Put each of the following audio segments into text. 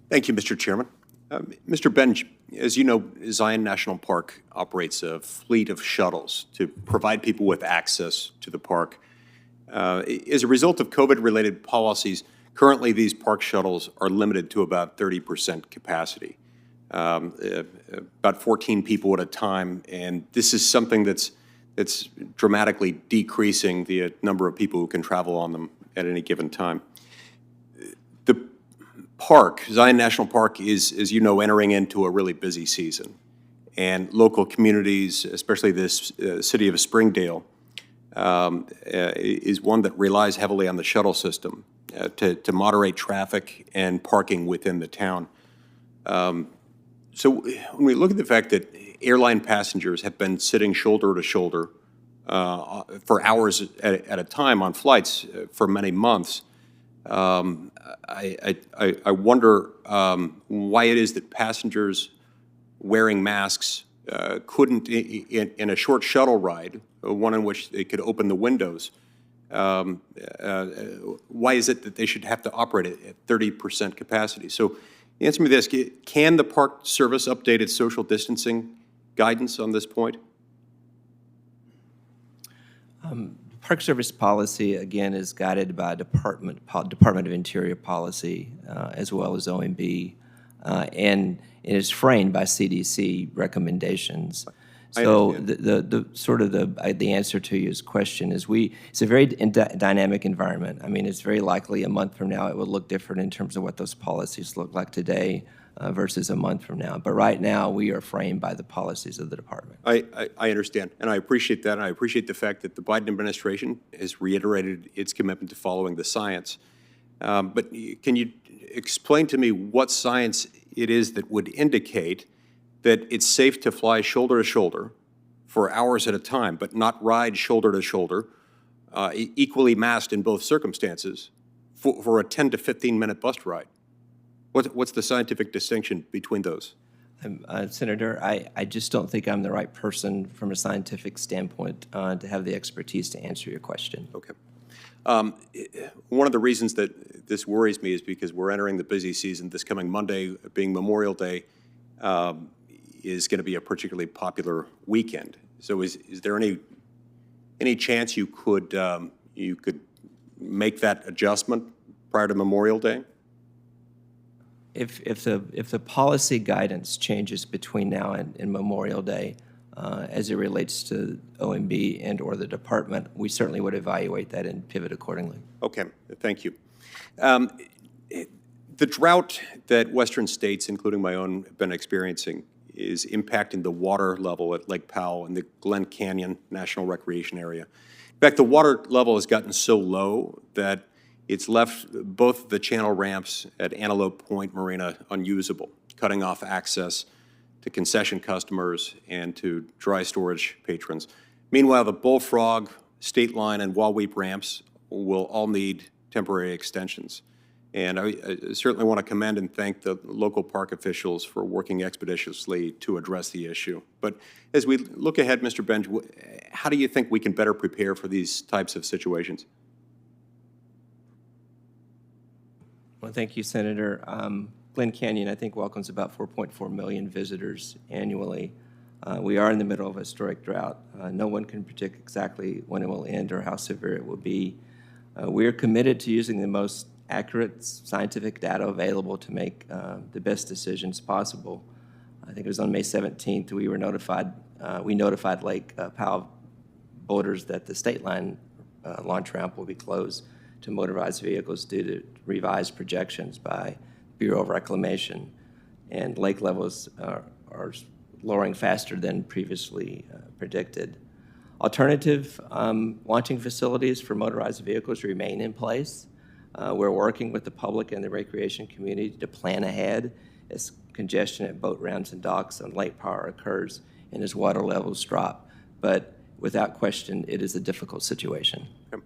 Thank you, Mr. Chairman. Mr. Benj, as you know, Zion National Park operates a fleet of shuttles to provide people with access to the park. As a result of COVID-related policies, currently these park shuttles are limited to about 30% capacity, about 14 people at a time, and this is something that's dramatically decreasing the number of people who can travel on them at any given time. The park, Zion National Park, is, as you know, entering into a really busy season. And local communities, especially this city of Springdale, is one that relies heavily on the shuttle system to moderate traffic and parking within the town. So when we look at the fact that airline passengers have been sitting shoulder to shoulder for hours at a time on flights for many months, I wonder why it is that passengers wearing masks couldn't, in a short shuttle ride, one in which they could open the windows, why is it that they should have to operate at 30% capacity? So answer me this, can the Park Service update its social distancing guidance on this point? Park Service policy, again, is guided by Department of Interior policy, as well as OMB, and it is framed by CDC recommendations. So the answer to your question is it's a very dynamic environment. I mean, it's very likely a month from now it will look different in terms of what those policies look like today versus a month from now. But right now, we are framed by the policies of the department. I understand, and I appreciate that, and I appreciate the fact that the Biden administration has reiterated its commitment to following the science. But can you explain to me what science it is that would indicate that it's safe to fly shoulder to shoulder for hours at a time, but not ride shoulder to shoulder, equally masked in both circumstances, for a 10 to 15-minute bus ride? What's the scientific distinction between those? Senator, I just don't think I'm the right person from a scientific standpoint to have the expertise to answer your question. Okay. One of the reasons that this worries me is because we're entering the busy season. This coming Monday, being Memorial Day, is going to be a particularly popular weekend. So is there any chance you could make that adjustment prior to Memorial Day? If the policy guidance changes between now and Memorial Day, as it relates to OMB and or the department, we certainly would evaluate that and pivot accordingly. Okay, thank you. The drought that Western states, including my own, have been experiencing is impacting the water level at Lake Powell and the Glen Canyon National Recreation Area. In fact, the water level has gotten so low that it's left both the channel ramps at Antelope Point Marina unusable, cutting off access to concession customers and to dry storage patrons. Meanwhile, the Bullfrog, State Line, and Wall-Weep ramps will all need temporary extensions. And I certainly want to commend and thank the local park officials for working expeditiously to address the issue. But as we look ahead, Mr. Benj, how do you think we can better prepare for these types of situations? Well, thank you, Senator. Glen Canyon, I think, welcomes about 4.4 million visitors annually. We are in the middle of a historic drought. No one can predict exactly when it will end or how severe it will be. We are committed to using the most accurate scientific data available to make the best decisions possible. I think it was on May 17th we notified Lake Powell voters that the State Line launch ramp will be closed to motorized vehicles due to revised projections by Bureau of Reclamation, and lake levels are lowering faster than previously predicted. Alternative launching facilities for motorized vehicles remain in place. We're working with the public and the recreation community to plan ahead as congestion at boat ramps and docks on Lake Powell occurs and as water levels drop. But without question, it is a difficult situation. Okay.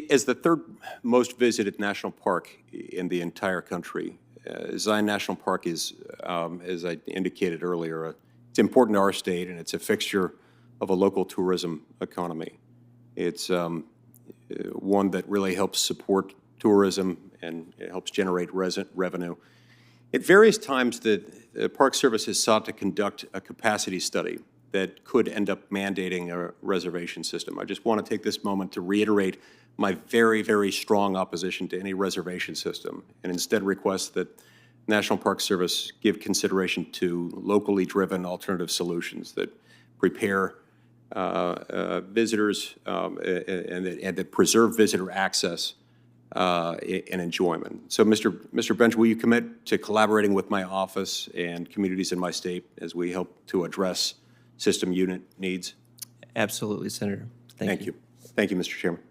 As the third most visited national park in the entire country, Zion National Park is, as I indicated earlier, it's important to our state, and it's a fixture of a local tourism economy. It's one that really helps support tourism and it helps generate revenue. At various times, the Park Service has sought to conduct a capacity study that could end up mandating a reservation system. I just want to take this moment to reiterate my very, very strong opposition to any reservation system, and instead request that National Park Service give consideration to locally driven alternative solutions that prepare visitors and that preserve visitor access and enjoyment. So, Mr. Bench, will you commit to collaborating with my office and communities in my state as we help to address system unit needs? Absolutely, Senator. Thank you. Thank you, Mr. Chairman.